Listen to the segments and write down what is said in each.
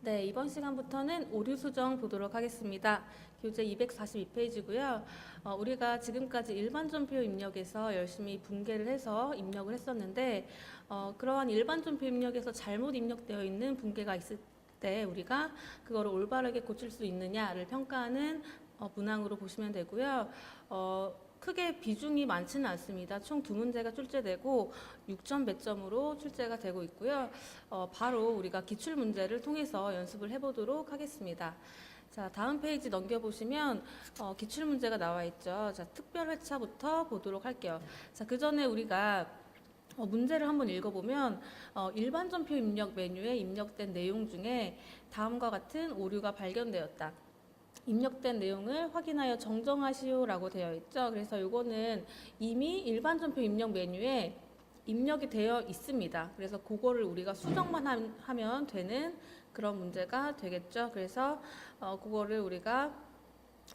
네, 이번 시간부터는 오류 수정 보도록 하겠습니다. 교재 242페이지고요. 우리가 지금까지 일반 전표 입력에서 열심히 분개를 해서 입력을 했었는데 그러한 일반 전표 입력에서 잘못 입력되어 있는 분개가 있을 때 우리가 그거를 올바르게 고칠 수 있느냐를 평가하는 문항으로 보시면 되고요. 크게 비중이 많지는 않습니다. 총 2문제가 출제되고 6점 배점으로 출제가 되고 있고요. 바로 우리가 기출문제를 통해서 연습을 해보도록 하겠습니다. 자, 다음 페이지 넘겨보시면 기출문제가 나와 있죠. 자, 특별회차부터 보도록 할게요. 자, 그 전에 우리가 문제를 한번 읽어보면 일반 전표 입력 메뉴에 입력된 내용 중에 다음과 같은 오류가 발견되었다. 입력된 내용을 확인하여 정정하시오라고 되어 있죠. 그래서 이거는 이미 일반 전표 입력 메뉴에 입력이 되어 있습니다. 그래서 그거를 우리가 수정만 하면 되는 그런 문제가 되겠죠. 그래서 그거를 우리가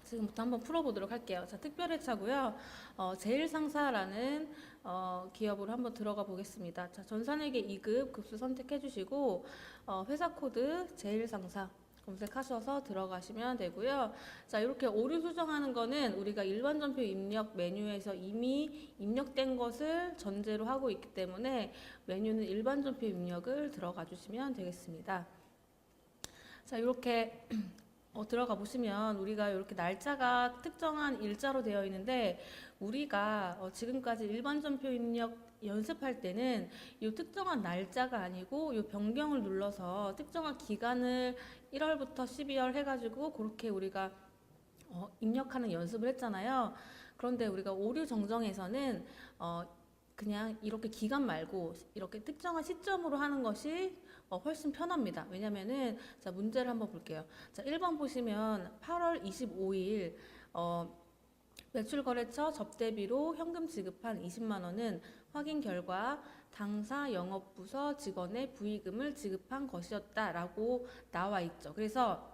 지금부터 한번 풀어보도록 할게요. 자, 특별회차고요. 제일상사라는 기업으로 한번 들어가 보겠습니다. 자, 전산회계 2급 급수 선택해 주시고 회사 코드 제일상사 검색하셔서 들어가시면 되고요. 자, 이렇게 오류 수정하는 거는 우리가 일반 전표 입력 메뉴에서 이미 입력된 것을 전제로 하고 있기 때문에 메뉴는 일반 전표 입력을 들어가 주시면 되겠습니다. 자, 이렇게 들어가 보시면 우리가 이렇게 날짜가 특정한 일자로 되어 있는데 우리가 지금까지 일반 전표 입력 연습할 때는 이 특정한 날짜가 아니고 이 변경을 눌러서 특정한 기간을 1월부터 12월 해가지고 그렇게 우리가 입력하는 연습을 했잖아요. 그런데 우리가 오류 정정에서는 그냥 이렇게 기간 말고 이렇게 특정한 시점으로 하는 것이 훨씬 편합니다. 왜냐면은 자, 문제를 한번 볼게요. 자, 1번 보시면 8월 25일 매출거래처 접대비로 현금 지급한 20만 원은 확인 결과 당사 영업부서 직원의 부의금을 지급한 것이었다라고 나와 있죠. 그래서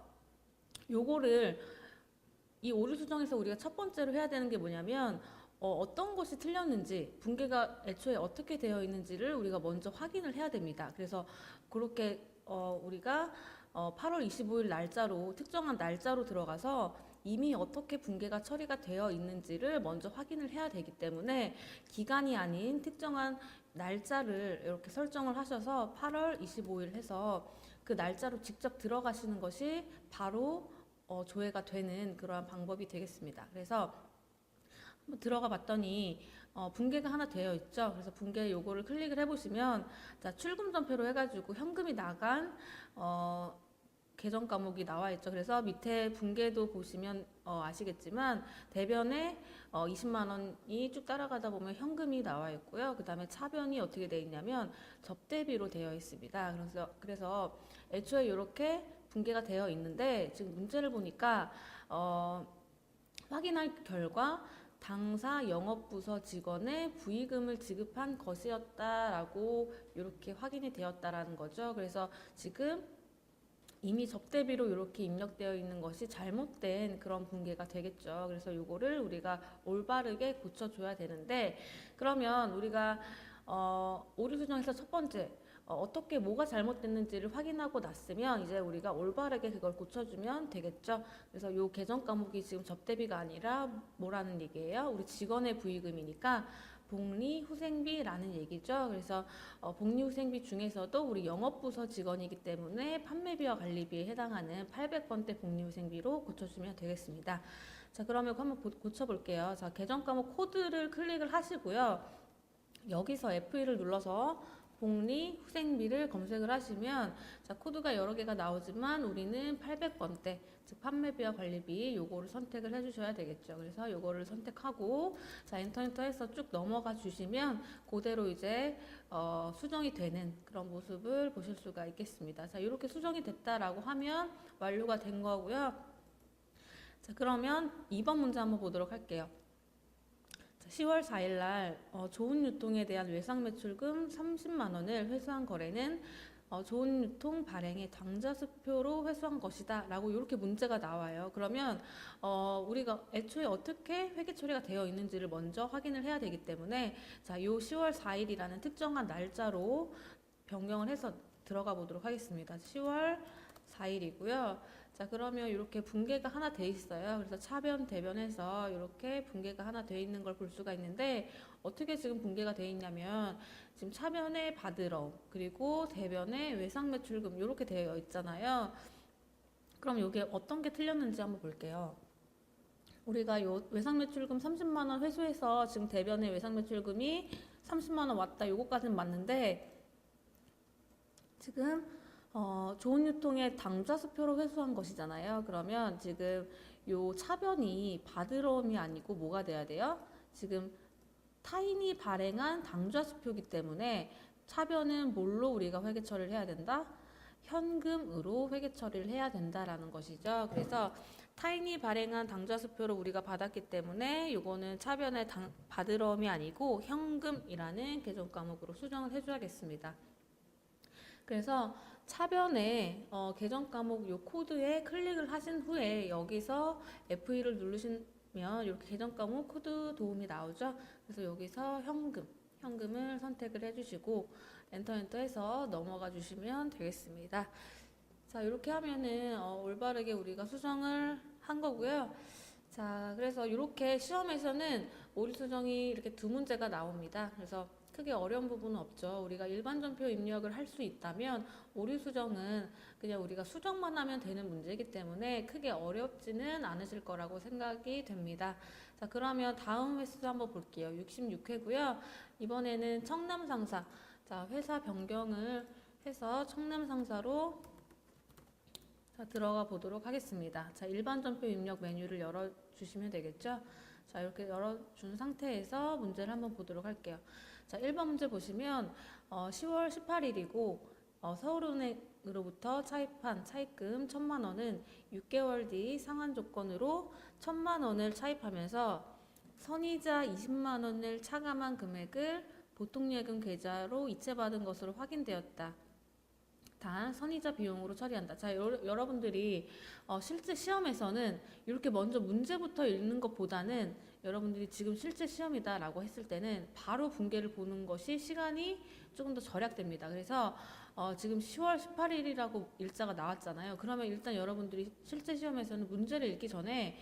요거를 이 오류 수정에서 우리가 첫 번째로 해야 되는 게 뭐냐면 어떤 것이 틀렸는지 분개가 애초에 어떻게 되어 있는지를 우리가 먼저 확인을 해야 됩니다. 그래서 그렇게 우리가 8월 25일 날짜로 특정한 날짜로 들어가서 이미 어떻게 분개가 처리가 되어 있는지를 먼저 확인을 해야 되기 때문에 기간이 아닌 특정한 날짜를 이렇게 설정을 하셔서 8월 25일 해서 그 날짜로 직접 들어가시는 것이 바로 조회가 되는 그러한 방법이 되겠습니다. 그래서 한번 들어가 봤더니 분개가 하나 되어 있죠. 그래서 분개 요거를 클릭을 해보시면 자, 출금 전표로 해가지고 현금이 나간 계정 과목이 나와 있죠. 그래서 밑에 분개도 보시면 아시겠지만 대변에 20만 원이 쭉 따라가다 보면 현금이 나와 있고요. 그 다음에 차변이 어떻게 되어 있냐면 접대비로 되어 있습니다. 그래서 애초에 이렇게 분개가 되어 있는데 지금 문제를 보니까 확인할 결과 당사 영업부서 직원의 부의금을 지급한 것이었다라고 이렇게 확인이 되었다라는 거죠. 그래서 지금 이미 접대비로 이렇게 입력되어 있는 것이 잘못된 그런 분개가 되겠죠. 그래서 이거를 우리가 올바르게 고쳐줘야 되는데 그러면 우리가 오류 수정에서 첫 번째 어떻게 뭐가 잘못됐는지를 확인하고 났으면 이제 우리가 올바르게 그걸 고쳐주면 되겠죠. 그래서 요 계정 과목이 지금 접대비가 아니라 뭐라는 얘기예요? 우리 직원의 부의금이니까 복리후생비라는 얘기죠. 그래서 복리후생비 중에서도 우리 영업부서 직원이기 때문에 판매비와 관리비에 해당하는 800번대 복리후생비로 고쳐주면 되겠습니다. 자, 그러면 한번 고쳐볼게요. 자, 계정 과목 코드를 클릭을 하시고요. 여기서 F1을 눌러서 복리 후생비를 검색을 하시면 자, 코드가 여러 개가 나오지만 우리는 800번대 즉 판매비와 관리비 요거를 선택을 해주셔야 되겠죠. 그래서 요거를 선택하고 자, 엔터 해서 쭉 넘어가 주시면 그대로 이제 수정이 되는 그런 모습을 보실 수가 있겠습니다. 자, 이렇게 수정이 됐다라고 하면 완료가 된 거고요. 자, 그러면 2번 문제 한번 보도록 할게요. 10월 4일 날 좋은 유통에 대한 외상 매출금 30만 원을 회수한 거래는 좋은 유통 발행의 당좌수표로 회수한 것이다 라고 이렇게 문제가 나와요. 그러면 우리가 애초에 어떻게 회계 처리가 되어 있는지를 먼저 확인을 해야 되기 때문에 자, 요 10월 4일이라는 특정한 날짜로 변경을 해서 들어가 보도록 하겠습니다. 10월 4일이고요. 자, 그러면 이렇게 붕괴가 하나 돼 있어요. 그래서 차변, 대변에서 이렇게 붕괴가 하나 돼 있는 걸 볼 수가 있는데, 어떻게 지금 붕괴가 돼 있냐면, 지금 차변에 바드러, 그리고 대변에 외상매출금 이렇게 되어 있잖아요. 그럼 이게 어떤 게 틀렸는지 한번 볼게요. 우리가 요 외상매출금 30만 원 회수해서 지금 대변에 외상매출금이 30만 원 왔다. 요거까지는 맞는데, 지금 좋은 유통의 당좌수표로 회수한 것이잖아요. 그러면 지금 요 차변이 바드러움이 아니고 뭐가 돼야 돼요? 지금 타인이 발행한 당좌수표이기 때문에 차변은 뭘로 우리가 회계 처리를 해야 된다? 현금으로 회계 처리를 해야 된다라는 것이죠. 그래서 타인이 발행한 당좌수표를 우리가 받았기 때문에 요거는 차변의 바드러움이 아니고 현금이라는 계정 과목으로 수정을 해줘야겠습니다. 그래서 차변에 계정 과목 요 코드에 클릭을 하신 후에 여기서 F2를 누르시면 이렇게 계정 과목 코드 도움이 나오죠. 그래서 여기서 현금을 선택을 해주시고 엔터 해서 넘어가 주시면 되겠습니다. 자, 이렇게 하면은 올바르게 우리가 수정을 한 거고요. 자, 그래서 이렇게 시험에서는 오류 수정이 이렇게 두 문제가 나옵니다. 그래서 크게 어려운 부분은 없죠. 우리가 일반 전표 입력을 할 수 있다면 오류 수정은 그냥 우리가 수정만 하면 되는 문제이기 때문에 크게 어렵지는 않으실 거라고 생각이 됩니다. 자, 그러면 다음 횟수 한번 볼게요. 66회고요. 이번에는 청남상사. 자, 회사 변경을 해서 청남상사로 들어가 보도록 하겠습니다. 자, 일반 전표 입력 메뉴를 열어주시면 되겠죠. 자, 이렇게 열어준 상태에서 문제를 한번 보도록 할게요. 자, 1번 문제 보시면 10월 18일이고 서울은행으로부터 차입한 차입금 1,000만 원은 6개월 뒤 상환 조건으로 1,000만 원을 차입하면서 선이자 20만 원을 차감한 금액을 보통예금 계좌로 이체받은 것으로 확인되었다. 단 선이자 비용으로 처리한다. 자, 여러분들이 실제 시험에서는 이렇게 먼저 문제부터 읽는 것보다는 여러분들이 지금 실제 시험이다라고 했을 때는 바로 붕괴를 보는 것이 시간이 조금 더 절약됩니다. 그래서 지금 10월 18일이라고 일자가 나왔잖아요. 그러면 일단 여러분들이 실제 시험에서는 문제를 읽기 전에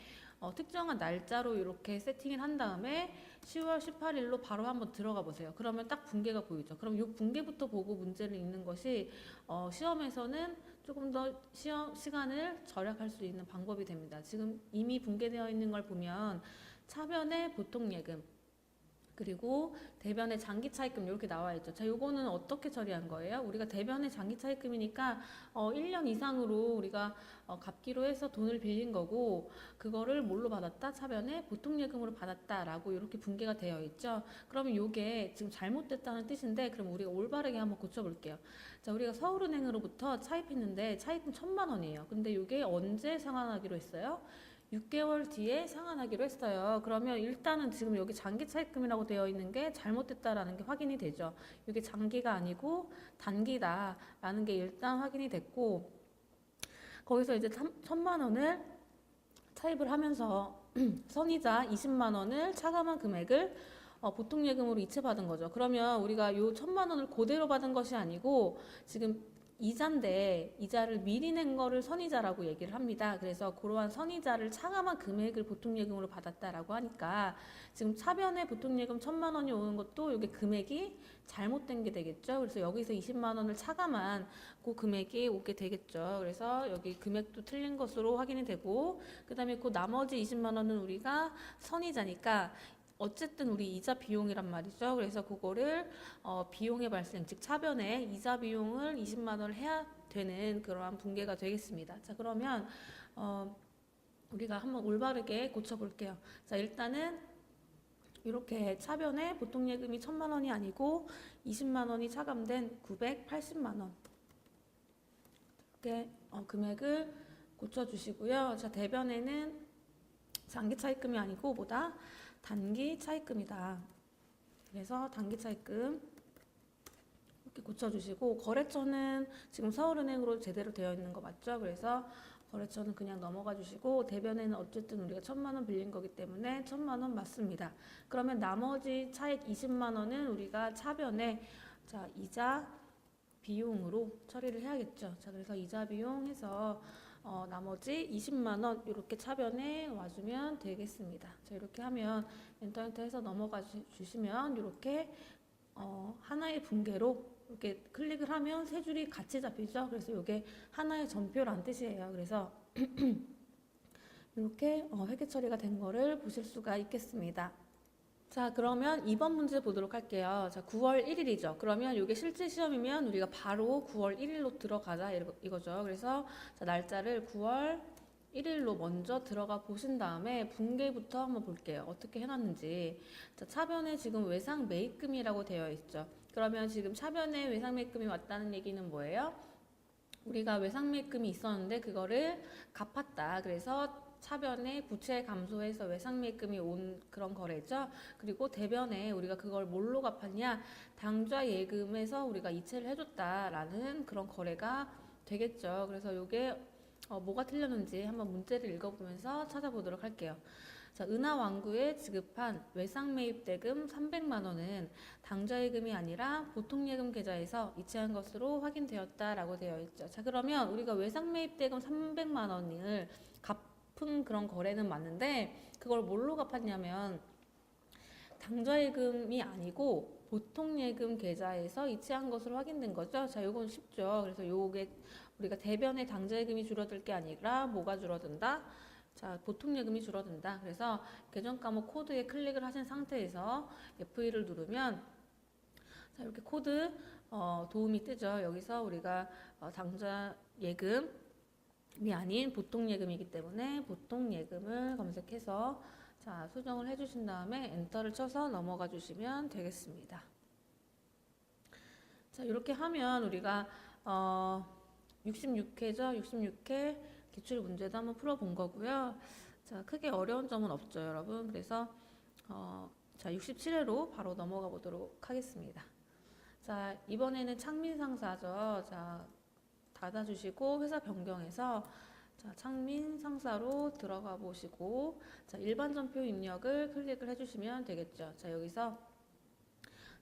특정한 날짜로 이렇게 세팅을 한 다음에 10월 18일로 바로 한번 들어가 보세요. 그러면 딱 붕괴가 보이죠. 그럼 이 붕괴부터 보고 문제를 읽는 것이 시험에서는 조금 더 시간을 절약할 수 있는 방법이 됩니다. 지금 이미 붕괴되어 있는 걸 보면 차변의 보통예금 그리고 대변의 장기차입금 이렇게 나와 있죠. 자, 요거는 어떻게 처리한 거예요? 우리가 대변의 장기차입금이니까 1년 이상으로 우리가 갚기로 해서 돈을 빌린 거고 그거를 뭘로 받았다? 차변의 보통예금으로 받았다라고 이렇게 붕괴가 되어 있죠. 그러면 요게 지금 잘못됐다는 뜻인데 그럼 우리가 올바르게 한번 고쳐볼게요. 자, 우리가 서울은행으로부터 차입했는데 차입금 1,000만 원이에요. 근데 요게 언제 상환하기로 했어요? 6개월 뒤에 상환하기로 했어요. 그러면 일단은 지금 여기 장기 차입금이라고 되어 있는 게 잘못됐다라는 게 확인이 되죠. 이게 장기가 아니고 단기다라는 게 일단 확인이 됐고 거기서 이제 1,000만 원을 차입을 하면서 선이자 20만 원을 차감한 금액을 보통예금으로 이체받은 거죠. 그러면 우리가 요 1,000만 원을 그대로 받은 것이 아니고 지금 이자인데 이자를 미리 낸 거를 선이자라고 얘기를 합니다. 그래서 그러한 선이자를 차감한 금액을 보통예금으로 받았다라고 하니까 지금 차변에 보통예금 1,000만 원이 오는 것도 이게 금액이 잘못된 게 되겠죠. 그래서 여기서 20만 원을 차감한 그 금액이 오게 되겠죠. 그래서 여기 금액도 틀린 것으로 확인이 되고 그 다음에 그 나머지 20만 원은 우리가 선이자니까 어쨌든 우리 이자 비용이란 말이죠. 그래서 그거를 비용의 발생, 즉 차변에 이자 비용을 20만 원을 해야 되는 그러한 붕괴가 되겠습니다. 자, 그러면 우리가 한번 올바르게 고쳐볼게요. 자, 일단은 이렇게 차변에 보통예금이 1,000만 원이 아니고 20만 원이 차감된 980만 원 이렇게 금액을 고쳐주시고요. 자, 대변에는 장기 차입금이 아니고 뭐다? 단기 차입금이다. 그래서 단기 차입금 이렇게 고쳐주시고 거래처는 지금 서울은행으로 제대로 되어 있는 거 맞죠? 그래서 거래처는 그냥 넘어가 주시고 대변에는 어쨌든 우리가 1,000만 원 빌린 거기 때문에 1,000만 원 맞습니다. 그러면 나머지 차익 20만 원은 우리가 차변에 자 이자 비용으로 처리를 해야겠죠. 자, 그래서 이자 비용 해서 나머지 20만 원 이렇게 차변에 와주면 되겠습니다. 자, 이렇게 하면 엔터에서 넘어가 주시면 이렇게 하나의 분계로 이렇게 클릭을 하면 세 줄이 같이 잡히죠. 그래서 이게 하나의 전표란 뜻이에요. 그래서 이렇게 회계 처리가 된 거를 보실 수가 있겠습니다. 자, 그러면 2번 문제 보도록 할게요. 자, 9월 1일이죠. 그러면 이게 실제 시험이면 우리가 바로 9월 1일로 들어가자 이거죠. 그래서 자, 날짜를 9월 1일로 먼저 들어가 보신 다음에 분계부터 한번 볼게요. 어떻게 해놨는지. 자, 차변에 지금 외상 매입금이라고 되어 있죠. 그러면 지금 차변에 외상 매입금이 왔다는 얘기는 뭐예요? 우리가 외상 매입금이 있었는데 그거를 갚았다. 그래서 차변에 부채 감소해서 외상 매입금이 온 그런 거래죠. 그리고 대변에 우리가 그걸 뭘로 갚았냐? 당좌 예금에서 우리가 이체를 해줬다라는 그런 거래가 되겠죠. 그래서 이게 뭐가 틀렸는지 한번 문제를 읽어보면서 찾아보도록 할게요. 자, 은하왕구에 지급한 외상 매입 대금 300만 원은 당좌예금이 아니라 보통예금 계좌에서 이체한 것으로 확인되었다라고 되어 있죠. 자, 그러면 우리가 외상 매입 대금 300만 원을 갚은 그런 거래는 맞는데 그걸 뭘로 갚았냐면 당좌예금이 아니고 보통예금 계좌에서 이체한 것으로 확인된 거죠. 자, 요건 쉽죠. 그래서 요게 우리가 대변에 당좌예금이 줄어들 게 아니라 뭐가 줄어든다? 자, 보통예금이 줄어든다. 그래서 계정 과목 코드에 클릭을 하신 상태에서 F1을 누르면 자, 이렇게 코드 도움이 뜨죠. 여기서 우리가 당좌예금이 아닌 보통예금이기 때문에 보통예금을 검색해서 자, 수정을 해주신 다음에 엔터를 쳐서 넘어가 주시면 되겠습니다. 자, 이렇게 하면 우리가 66회죠. 66회 기출 문제도 한번 풀어본 거고요. 자, 크게 어려운 점은 없죠, 여러분. 그래서 자, 67회로 바로 넘어가 보도록 하겠습니다. 자, 이번에는 창민상사죠. 자, 닫아주시고 회사 변경해서 자, 창민상사로 들어가 보시고 자, 일반 전표 입력을 클릭을 해주시면 되겠죠. 자, 여기서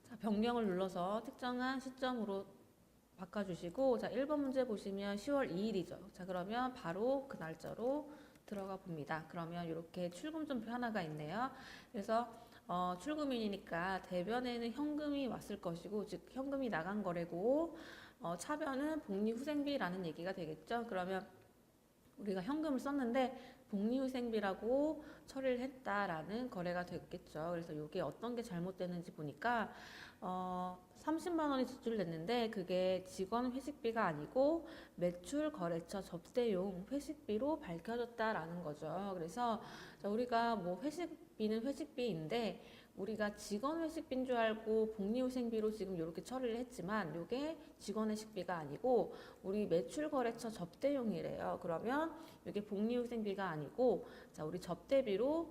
자, 변경을 눌러서 특정한 시점으로 바꿔주시고 자, 1번 문제 보시면 10월 2일이죠. 자, 그러면 바로 그 날짜로 들어가 봅니다. 그러면 이렇게 출금전표 하나가 있네요. 그래서 출금일이니까 대변에는 현금이 왔을 것이고 즉 현금이 나간 거래고 차변은 복리후생비라는 얘기가 되겠죠. 그러면 우리가 현금을 썼는데 복리후생비라고 처리를 했다라는 거래가 됐겠죠. 그래서 이게 어떤 게 잘못됐는지 보니까 30만 원이 지출됐는데 그게 직원 회식비가 아니고 매출 거래처 접대용 회식비로 밝혀졌다라는 거죠. 그래서 우리가 뭐 회식비는 회식비인데 우리가 직원 회식비인 줄 알고 복리후생비로 지금 이렇게 처리를 했지만 이게 직원 회식비가 아니고 우리 매출 거래처 접대용이래요. 그러면 이게 복리후생비가 아니고 자, 우리 접대비로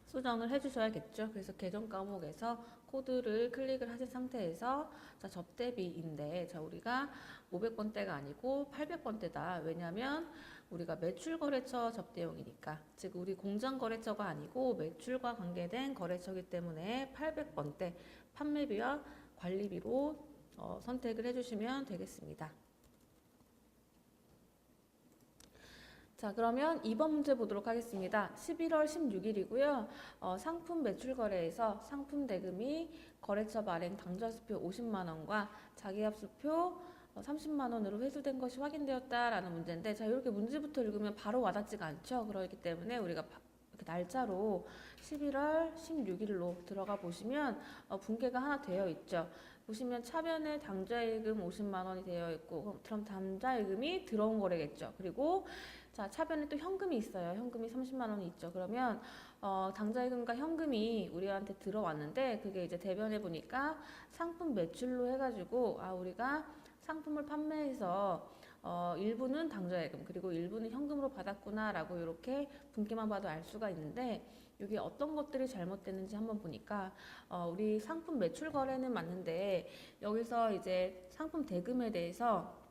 수정을 해주셔야겠죠. 그래서 계정 과목에서 코드를 클릭을 하신 상태에서 자, 접대비인데 자, 우리가 500번대가 아니고 800번대다. 왜냐하면 우리가 매출 거래처 접대용이니까 즉 우리 공장 거래처가 아니고 매출과 관계된 거래처이기 때문에 800번대 판매비와 관리비로 선택을 해주시면 되겠습니다. 자, 그러면 2번 문제 보도록 하겠습니다. 11월 16일이고요. 상품 매출 거래에서 상품 대금이 거래처 발행 당좌수표 50만 원과 자기합수표 30만 원으로 회수된 것이 확인되었다라는 문제인데 자, 이렇게 문제부터 읽으면 바로 와닿지가 않죠. 그렇기 때문에 우리가 이렇게 날짜로 11월 16일로 들어가 보시면 분계가 하나 되어 있죠. 보시면 차변에 당좌예금 50만 원이 되어 있고 그럼 당좌예금이 들어온 거래겠죠. 그리고 자, 차변에 또 현금이 있어요. 현금이 30만 원이 있죠. 그러면 당좌예금과 현금이 우리한테 들어왔는데 그게 이제 대변해 보니까 상품 매출로 해가지고 우리가 상품을 판매해서 일부는 당좌예금 그리고 일부는 현금으로 받았구나라고 이렇게 분기만 봐도 알 수가 있는데 이게 어떤 것들이 잘못됐는지 한번 보니까 우리 상품 매출 거래는 맞는데 여기서 이제 상품 대금에 대해서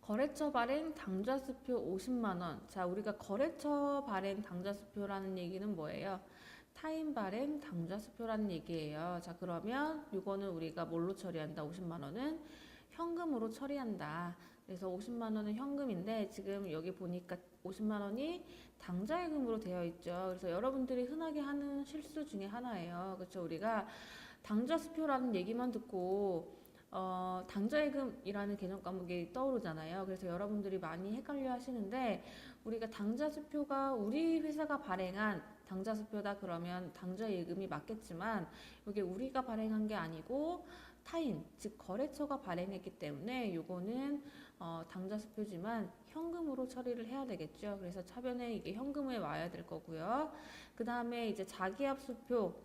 거래처 발행 당좌수표 50만 원. 자, 우리가 거래처 발행 당좌수표라는 얘기는 뭐예요? 타인 발행 당좌수표라는 얘기예요. 자, 그러면 이거는 우리가 뭘로 처리한다? 50만 원은 현금으로 처리한다. 그래서 50만 원은 현금인데 지금 여기 보니까 50만 원이 당좌예금으로 되어 있죠. 그래서 여러분들이 흔하게 하는 실수 중에 하나예요. 그렇죠? 우리가 당좌수표라는 얘기만 듣고 당좌예금이라는 개념 과목이 떠오르잖아요. 그래서 여러분들이 많이 헷갈려 하시는데 우리가 당좌수표가 우리 회사가 발행한 당좌수표다 그러면 당좌예금이 맞겠지만 이게 우리가 발행한 게 아니고 타인, 즉 거래처가 발행했기 때문에 요거는 당좌수표지만 현금으로 처리를 해야 되겠죠. 그래서 차변에 이게 현금에 와야 될 거고요. 그 다음에 이제 자기압수표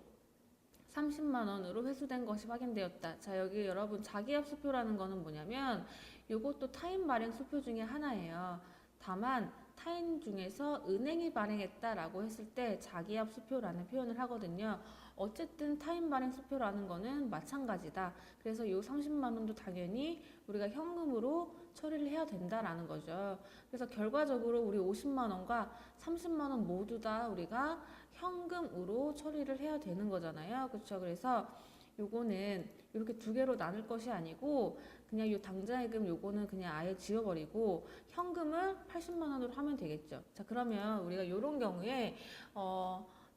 30만 원으로 회수된 것이 확인되었다. 자, 여기 여러분 자기압수표라는 거는 뭐냐면 요것도 타인 발행 수표 중에 하나예요. 다만 타인 중에서 은행이 발행했다라고 했을 때 자기압수표라는 표현을 하거든요. 어쨌든 타인 발행 수표라는 거는 마찬가지다. 그래서 요 30만 원도 당연히 우리가 현금으로 처리를 해야 된다라는 거죠. 그래서 결과적으로 우리 50만 원과 30만 원 모두 다 우리가 현금으로 처리를 해야 되는 거잖아요. 그렇죠? 그래서 요거는 이렇게 두 개로 나눌 것이 아니고 그냥 요 당좌예금 요거는 그냥 아예 지워버리고 현금을 80만 원으로 하면 되겠죠. 자, 그러면 우리가 요런 경우에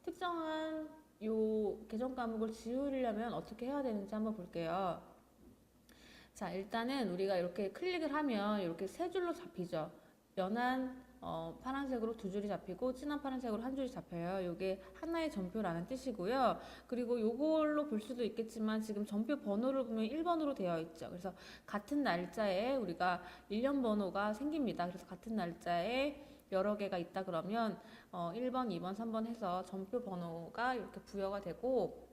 특정한 요 개정 과목을 지우려면 어떻게 해야 되는지 한번 볼게요. 자, 일단은 우리가 이렇게 클릭을 하면 이렇게 세 줄로 잡히죠. 연한 파란색으로 두 줄이 잡히고 진한 파란색으로 한 줄이 잡혀요. 이게 하나의 전표라는 뜻이고요. 그리고 요걸로 볼 수도 있겠지만 지금 전표 번호를 보면 1번으로 되어 있죠. 그래서 같은 날짜에 우리가 1년 번호가 생깁니다. 그래서 같은 날짜에 여러 개가 있다 그러면 1번, 2번, 3번 해서 전표 번호가 이렇게 부여가 되고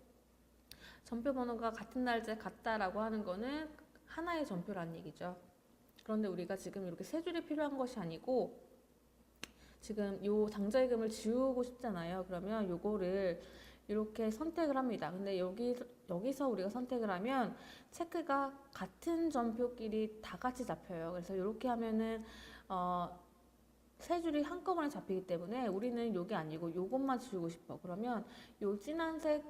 전표 번호가 같은 날짜에 같다라고 하는 거는 하나의 전표라는 얘기죠. 그런데 우리가 지금 이렇게 세 줄이 필요한 것이 아니고 지금 요 당좌예금을 지우고 싶잖아요. 그러면 요거를 이렇게 선택을 합니다. 근데 여기서 우리가 선택을 하면 체크가 같은 전표끼리 다 같이 잡혀요. 그래서 이렇게 하면은 세 줄이 한꺼번에 잡히기 때문에 우리는 요게 아니고 요것만 지우고 싶어. 그러면 요 진한색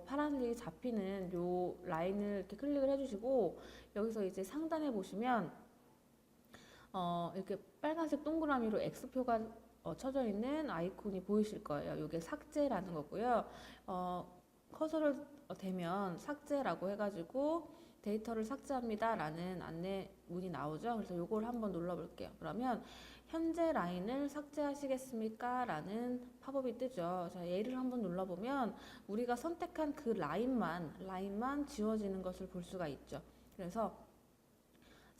파란색이 잡히는 요 라인을 이렇게 클릭을 해주시고 여기서 이제 상단에 보시면 이렇게 빨간색 동그라미로 X표가 쳐져 있는 아이콘이 보이실 거예요. 이게 삭제라는 거고요. 커서를 대면 삭제라고 해가지고 데이터를 삭제합니다 라는 안내문이 나오죠. 그래서 요걸 한번 눌러볼게요. 그러면 현재 라인을 삭제하시겠습니까? 라는 팝업이 뜨죠. 자, 얘를 한번 눌러보면 우리가 선택한 그 라인만 지워지는 것을 볼 수가 있죠. 그래서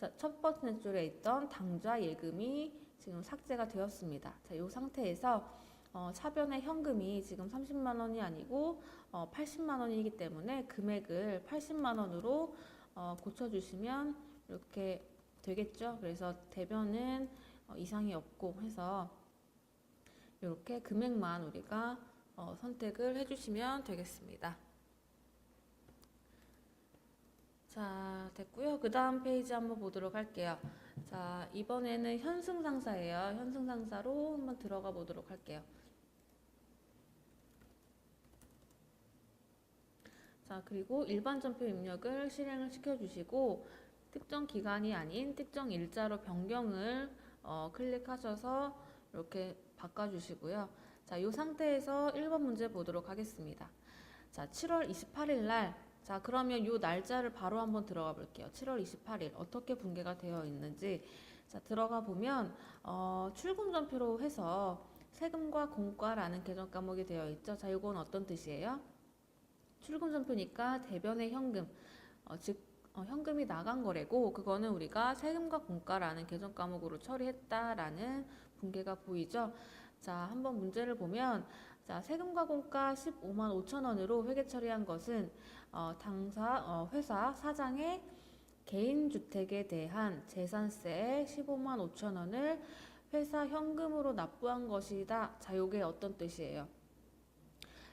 자, 첫 번째 줄에 있던 당좌 예금이 지금 삭제가 되었습니다. 자, 이 상태에서 차변의 현금이 지금 30만 원이 아니고 80만 원이기 때문에 금액을 80만 원으로 고쳐주시면 이렇게 되겠죠. 그래서 대변은 이상이 없고 해서 이렇게 금액만 우리가 선택을 해주시면 되겠습니다. 자, 됐고요. 그 다음 페이지 한번 보도록 할게요. 자, 이번에는 현승상사예요. 현승상사로 한번 들어가 보도록 할게요. 자, 그리고 일반 전표 입력을 실행을 시켜주시고 특정 기간이 아닌 특정 일자로 변경을 클릭하셔서 이렇게 바꿔주시고요. 자, 이 상태에서 1번 문제 보도록 하겠습니다. 자, 7월 28일 날 자, 그러면 이 날짜를 바로 한번 들어가 볼게요. 7월 28일 어떻게 분계가 되어 있는지 자, 들어가 보면 출금 전표로 해서 세금과 공과라는 개정 과목이 되어 있죠. 자, 이건 어떤 뜻이에요? 출금 전표니까 대변의 현금, 즉 현금이 나간 거래고 그거는 우리가 세금과 공과라는 개정 과목으로 처리했다라는 분계가 보이죠. 자, 한번 문제를 보면 자, 세금과 공과 15만 5천 원으로 회계 처리한 것은 회사 사장의 개인 주택에 대한 재산세 15만 5천 원을 회사 현금으로 납부한 것이다. 자, 요게 어떤 뜻이에요?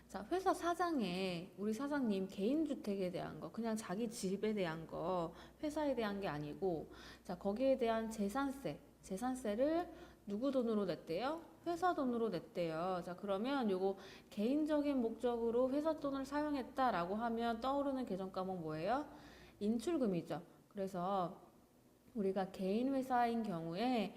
자, 회사 사장의 우리 사장님 개인 주택에 대한 거, 그냥 자기 집에 대한 거, 회사에 대한 게 아니고, 자, 거기에 대한 재산세를 누구 돈으로 냈대요? 회사 돈으로 냈대요. 자, 그러면 요거 개인적인 목적으로 회사 돈을 사용했다라고 하면 떠오르는 개정 과목 뭐예요? 인출금이죠. 그래서 우리가 개인 회사인 경우에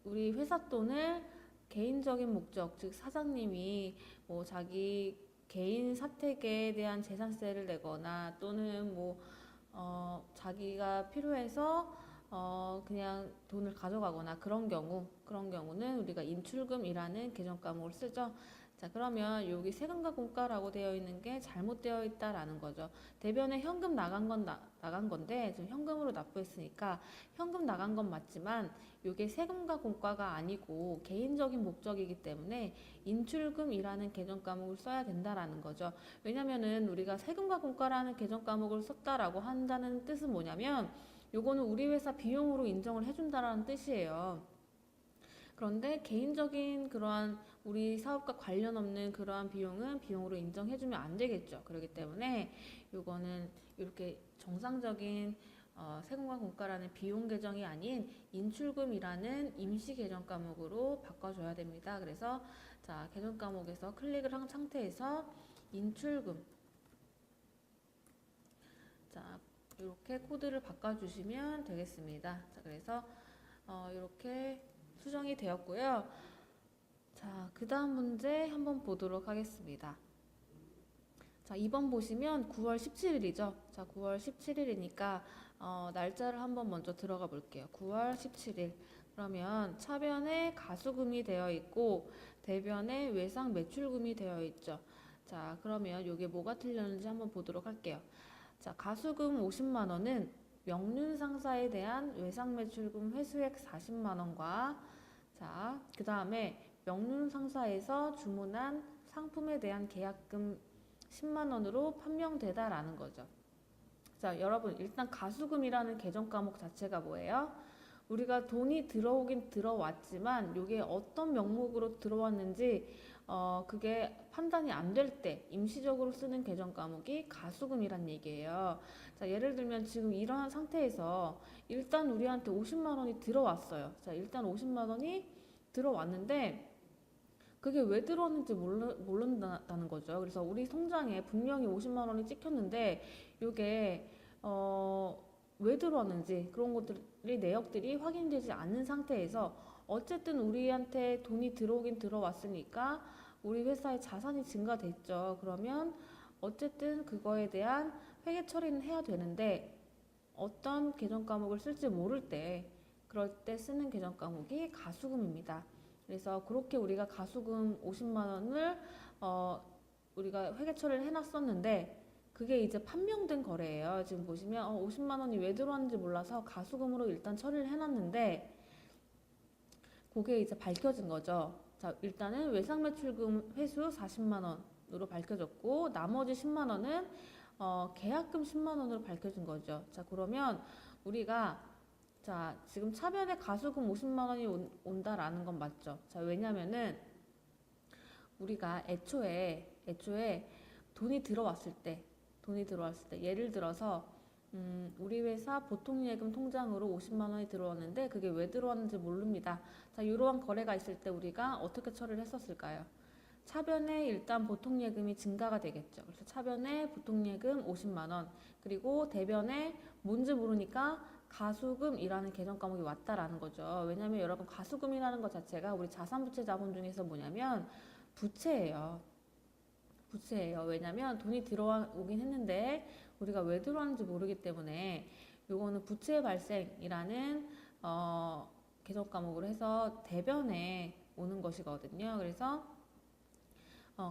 우리 회사 돈을 개인적인 목적, 즉 사장님이 뭐 자기 개인 사택에 대한 재산세를 내거나 또는 뭐 자기가 필요해서 그냥 돈을 가져가거나 그런 경우는 우리가 인출금이라는 계정 과목을 쓰죠. 자, 그러면 여기 세금과 공과라고 되어 있는 게 잘못되어 있다라는 거죠. 대변에 현금 나간 건데 지금 현금으로 납부했으니까 현금 나간 건 맞지만 이게 세금과 공과가 아니고 개인적인 목적이기 때문에 인출금이라는 계정 과목을 써야 된다라는 거죠. 왜냐면은 우리가 세금과 공과라는 계정 과목을 썼다라고 한다는 뜻은 뭐냐면 요거는 우리 회사 비용으로 인정을 해준다라는 뜻이에요. 그런데 개인적인 그러한 우리 사업과 관련 없는 그러한 비용은 비용으로 인정해주면 안 되겠죠. 그렇기 때문에 요거는 이렇게 정상적인 세금과 공과라는 비용 계정이 아닌 인출금이라는 임시 계정 과목으로 바꿔줘야 됩니다. 그래서 자, 계정 과목에서 클릭을 한 상태에서 인출금, 자, 이렇게 코드를 바꿔주시면 되겠습니다. 자, 그래서 이렇게 수정이 되었고요. 자, 그 다음 문제 한번 보도록 하겠습니다. 자, 2번 보시면 9월 17일이죠. 자, 9월 17일이니까 날짜를 한번 먼저 들어가 볼게요. 9월 17일. 그러면 차변에 가수금이 되어 있고 대변에 외상 매출금이 되어 있죠. 자, 그러면 이게 뭐가 틀렸는지 한번 보도록 할게요. 자, 가수금 50만 원은 명륜 상사에 대한 외상 매출금 회수액 40만 원과 자, 그 다음에 명륜 상사에서 주문한 상품에 대한 계약금 10만 원으로 판명되다라는 거죠. 자, 여러분 일단 가수금이라는 계정 과목 자체가 뭐예요? 우리가 돈이 들어오긴 들어왔지만 이게 어떤 명목으로 들어왔는지 그게 판단이 안 될 때 임시적으로 쓰는 계정 과목이 가수금이란 얘기예요. 자, 예를 들면 지금 이러한 상태에서 일단 우리한테 50만 원이 들어왔어요. 자, 일단 50만 원이 들어왔는데 그게 왜 들어왔는지 모른다는 거죠. 그래서 우리 통장에 분명히 50만 원이 찍혔는데 이게 왜 들어왔는지 그런 것들이 내역들이 확인되지 않는 상태에서 어쨌든 우리한테 돈이 들어오긴 들어왔으니까 우리 회사의 자산이 증가됐죠. 그러면 어쨌든 그거에 대한 회계 처리는 해야 되는데 어떤 계정 과목을 쓸지 모를 때 그럴 때 쓰는 계정 과목이 가수금입니다. 그래서 그렇게 우리가 가수금 50만 원을 우리가 회계 처리를 해놨었는데 그게 이제 판명된 거래예요. 지금 보시면 50만 원이 왜 들어왔는지 몰라서 가수금으로 일단 처리를 해놨는데 그게 이제 밝혀진 거죠. 자, 일단은 외상매출금 회수 40만 원으로 밝혀졌고 나머지 10만 원은 계약금 10만 원으로 밝혀진 거죠. 자, 그러면 우리가 자, 지금 차변에 가수금 50만 원이 온다라는 건 맞죠? 자, 왜냐면은 우리가 애초에 돈이 들어왔을 때 예를 들어서 우리 회사 보통예금 통장으로 50만 원이 들어왔는데 그게 왜 들어왔는지 모릅니다. 자, 이러한 거래가 있을 때 우리가 어떻게 처리를 했었을까요? 차변에 일단 보통예금이 증가가 되겠죠. 그래서 차변에 보통예금 50만 원 그리고 대변에 뭔지 모르니까 가수금이라는 계정 과목이 왔다라는 거죠. 왜냐하면 여러분 가수금이라는 것 자체가 우리 자산부채 자본 중에서 뭐냐면 부채예요. 부채예요. 왜냐면 돈이 들어오긴 했는데 우리가 왜 들어왔는지 모르기 때문에 요거는 부채 발생이라는 계정 과목으로 해서 대변에 오는 것이거든요. 그래서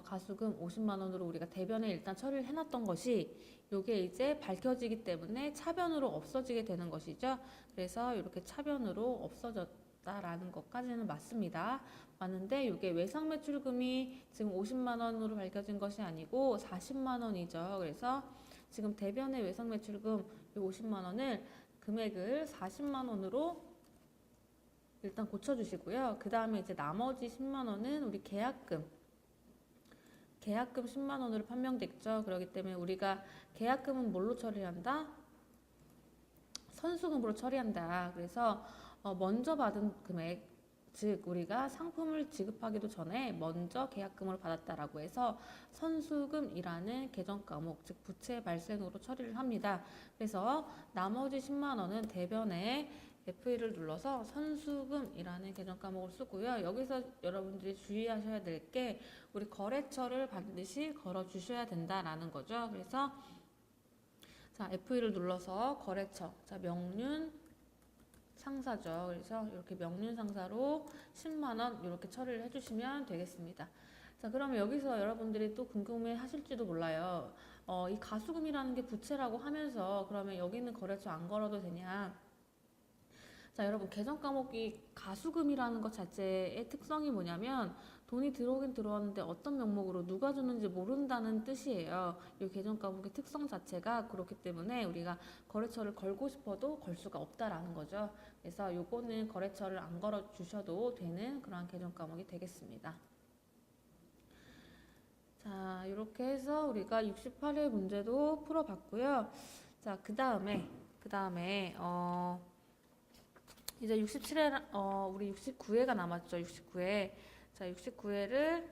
가수금 50만 원으로 우리가 대변에 일단 처리를 해놨던 것이 요게 이제 밝혀지기 때문에 차변으로 없어지게 되는 것이죠. 그래서 이렇게 차변으로 없어졌다라는 것까지는 맞습니다. 맞는데 이게 외상 매출금이 지금 50만 원으로 밝혀진 것이 아니고 40만 원이죠. 그래서 지금 대변의 외상 매출금 50만 원을 금액을 40만 원으로 일단 고쳐주시고요. 그 다음에 이제 나머지 10만 원은 우리 계약금 10만 원으로 판명됐죠. 그렇기 때문에 우리가 계약금은 뭘로 처리한다? 선수금으로 처리한다. 그래서 먼저 받은 금액 즉 우리가 상품을 지급하기도 전에 먼저 계약금으로 받았다라고 해서 선수금이라는 계정 과목, 즉 부채 발생으로 처리를 합니다. 그래서 나머지 10만 원은 대변에 F1을 눌러서 선수금이라는 계정 과목을 쓰고요. 여기서 여러분들이 주의하셔야 될 게 우리 거래처를 반드시 걸어 주셔야 된다라는 거죠. 그래서 자, F1을 눌러서 거래처, 자, 명륜 상사죠. 그래서 이렇게 명륜 상사로 10만 원 이렇게 처리를 해주시면 되겠습니다. 자, 그러면 여기서 여러분들이 또 궁금해 하실지도 몰라요. 이 가수금이라는 게 부채라고 하면서 그러면 여기는 거래처 안 걸어도 되냐? 자, 여러분 계정 과목이 가수금이라는 것 자체의 특성이 뭐냐면 돈이 들어오긴 들어왔는데 어떤 명목으로 누가 주는지 모른다는 뜻이에요. 이 계정 과목의 특성 자체가 그렇기 때문에 우리가 거래처를 걸고 싶어도 걸 수가 없다라는 거죠. 그래서 요거는 거래처를 안 걸어 주셔도 되는 그런 계정 과목이 되겠습니다. 자, 이렇게 해서 우리가 68회 문제도 풀어봤고요. 자, 그 다음에 이제 67회, 우리 69회가 남았죠. 69회. 자, 69회를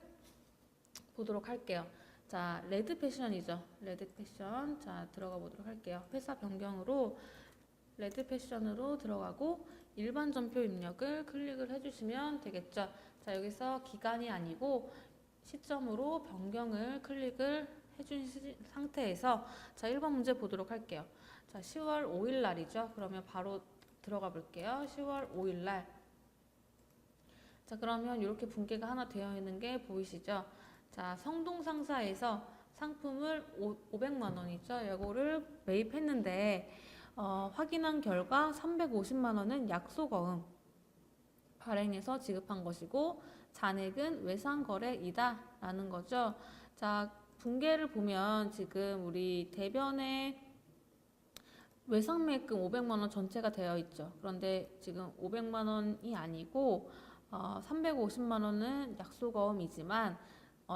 보도록 할게요. 자, 레드 패션이죠. 레드 패션. 자, 들어가 보도록 할게요. 회사 변경으로 레드 패션으로 들어가고 일반 전표 입력을 클릭을 해주시면 되겠죠. 자, 여기서 기간이 아니고 시점으로 변경을 클릭을 해준 상태에서 자, 1번 문제 보도록 할게요. 자, 10월 5일 날이죠. 그러면 바로 들어가 볼게요. 10월 5일 날. 자, 그러면 이렇게 분계가 하나 되어 있는 게 보이시죠? 자, 성동상사에서 상품을 500만 원이죠. 이거를 매입했는데 확인한 결과 350만 원은 약속어음 발행해서 지급한 것이고 잔액은 외상거래이다 라는 거죠. 자, 분계를 보면 지금 우리 대변에 외상매입금 500만 원 전체가 되어 있죠. 그런데 지금 500만 원이 아니고 350만 원은 약속어음이지만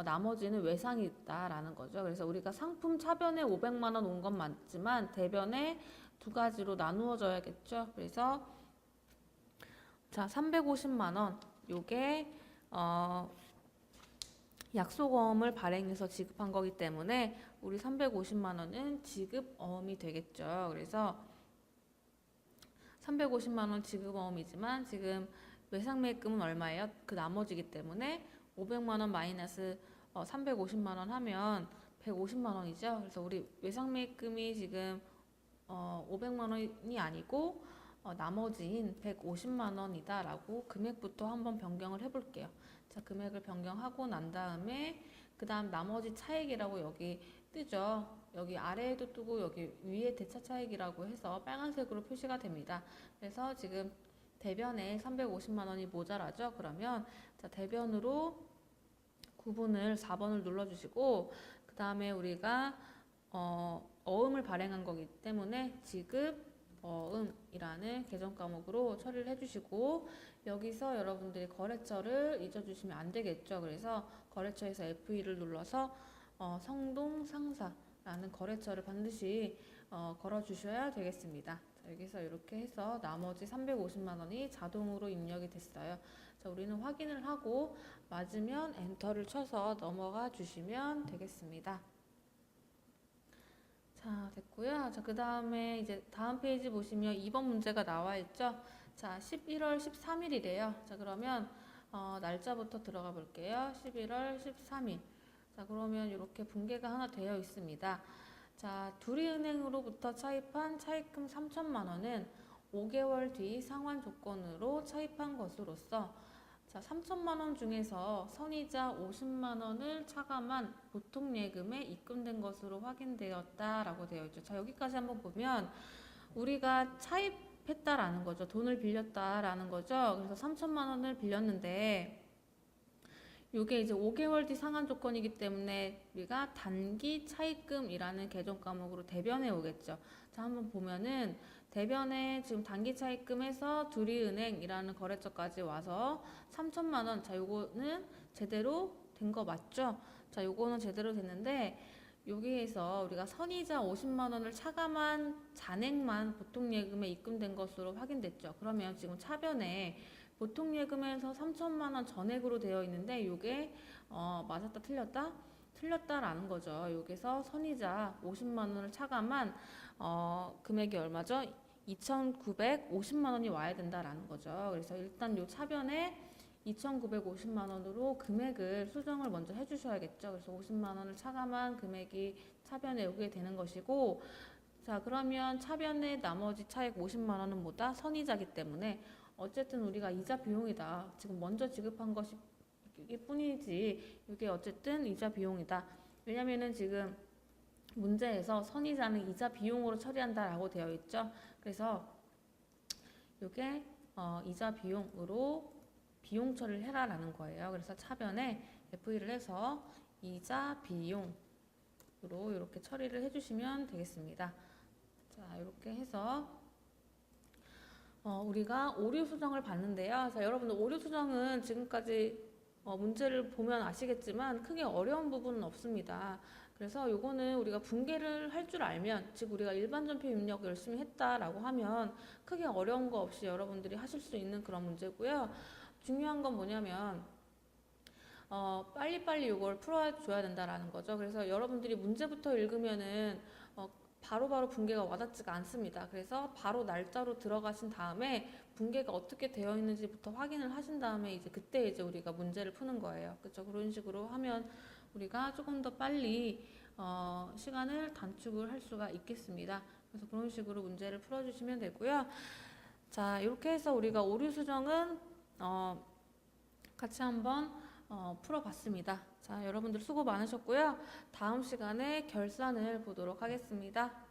나머지는 외상이 있다라는 거죠. 그래서 우리가 상품 차변에 500만 원 온 건 맞지만 대변에 두 가지로 나누어져야겠죠. 그래서 자, 350만 원 요게 약속어음을 발행해서 지급한 거기 때문에 우리 350만 원은 지급어음이 되겠죠. 그래서 350만 원 지급어음이지만 지금 외상매입금은 얼마예요? 그 나머지기 때문에 500만 원 마이너스 350만 원 하면 150만 원이죠. 그래서 우리 외상매입금이 지금 500만 원이 아니고 나머지인 150만 원이다라고 금액부터 한번 변경을 해볼게요. 자, 금액을 변경하고 난 다음에 그 다음 나머지 차액이라고 여기 뜨죠. 여기 아래에도 뜨고 여기 위에 대차 차액이라고 해서 빨간색으로 표시가 됩니다. 그래서 지금 대변에 350만 원이 모자라죠. 그러면 자, 대변으로 구분을 4번을 눌러주시고 그 다음에 우리가 어음을 발행한 거기 때문에 지급 어음이라는 계정 과목으로 처리를 해주시고 여기서 여러분들이 거래처를 잊어주시면 안 되겠죠. 그래서 거래처에서 F2를 눌러서 성동상사라는 거래처를 반드시 걸어주셔야 되겠습니다. 자, 여기서 이렇게 해서 나머지 350만 원이 자동으로 입력이 됐어요. 자, 우리는 확인을 하고 맞으면 엔터를 쳐서 넘어가 주시면 되겠습니다. 자, 됐고요. 자, 그 다음에 이제 다음 페이지 보시면 2번 문제가 나와 있죠. 자, 11월 13일이래요. 자, 그러면 날짜부터 들어가 볼게요. 11월 13일. 자, 그러면 이렇게 분계가 하나 되어 있습니다. 자, 두리은행으로부터 차입한 차입금 3천만 원은 5개월 뒤 상환 조건으로 차입한 것으로서 자, 3천만 원 중에서 선이자 50만 원을 차감한 보통 예금에 입금된 것으로 확인되었다라고 되어 있죠. 자, 여기까지 한번 보면 우리가 차입했다라는 거죠. 돈을 빌렸다라는 거죠. 그래서 3천만 원을 빌렸는데 이게 이제 5개월 뒤 상환 조건이기 때문에 우리가 단기 차입금이라는 계정 과목으로 대변해 오겠죠. 자, 한번 보면은 대변에 지금 단기 차입금에서 두리은행이라는 거래처까지 와서 3천만 원. 자, 요거는 제대로 된 거 맞죠? 자, 요거는 제대로 됐는데 여기에서 우리가 선이자 50만 원을 차감한 잔액만 보통 예금에 입금된 것으로 확인됐죠. 그러면 지금 차변에 보통 예금에서 3천만 원 전액으로 되어 있는데 이게 맞았다 틀렸다? 틀렸다라는 거죠. 여기서 선이자 50만 원을 차감한 금액이 얼마죠? 2,950만 원이 와야 된다라는 거죠. 그래서 일단 요 차변에 2,950만 원으로 금액을 수정을 먼저 해주셔야겠죠. 그래서 50만 원을 차감한 금액이 차변에 오게 되는 것이고, 자 그러면 차변의 나머지 차액 50만 원은 뭐다? 선이자기 때문에 어쨌든 우리가 이자 비용이다. 지금 먼저 지급한 것이 뿐이지 이게 어쨌든 이자 비용이다. 왜냐면은 지금 문제에서 선이자는 이자 비용으로 처리한다라고 되어 있죠. 그래서 이게 이자 비용으로 비용 처리를 해라라는 거예요. 그래서 차변에 FE를 해서 이자 비용으로 이렇게 처리를 해주시면 되겠습니다. 자, 이렇게 해서 우리가 오류 수정을 봤는데요. 자, 여러분들 오류 수정은 지금까지 문제를 보면 아시겠지만 크게 어려운 부분은 없습니다. 그래서 요거는 우리가 분개를 할 줄 알면, 즉 우리가 일반 전표 입력 열심히 했다라고 하면 크게 어려운 거 없이 여러분들이 하실 수 있는 그런 문제고요. 중요한 건 뭐냐면 빨리빨리 요걸 풀어줘야 된다라는 거죠. 그래서 여러분들이 문제부터 읽으면은 바로바로 분개가 와닿지가 않습니다. 그래서 바로 날짜로 들어가신 다음에 분개가 어떻게 되어 있는지부터 확인을 하신 다음에 이제 그때 이제 우리가 문제를 푸는 거예요. 그렇죠? 그런 식으로 하면 우리가 조금 더 빨리 시간을 단축을 할 수가 있겠습니다. 그래서 그런 식으로 문제를 풀어주시면 되고요. 자, 이렇게 해서 우리가 오류 수정은 같이 한번 풀어봤습니다. 자, 여러분들 수고 많으셨고요. 다음 시간에 결산을 보도록 하겠습니다.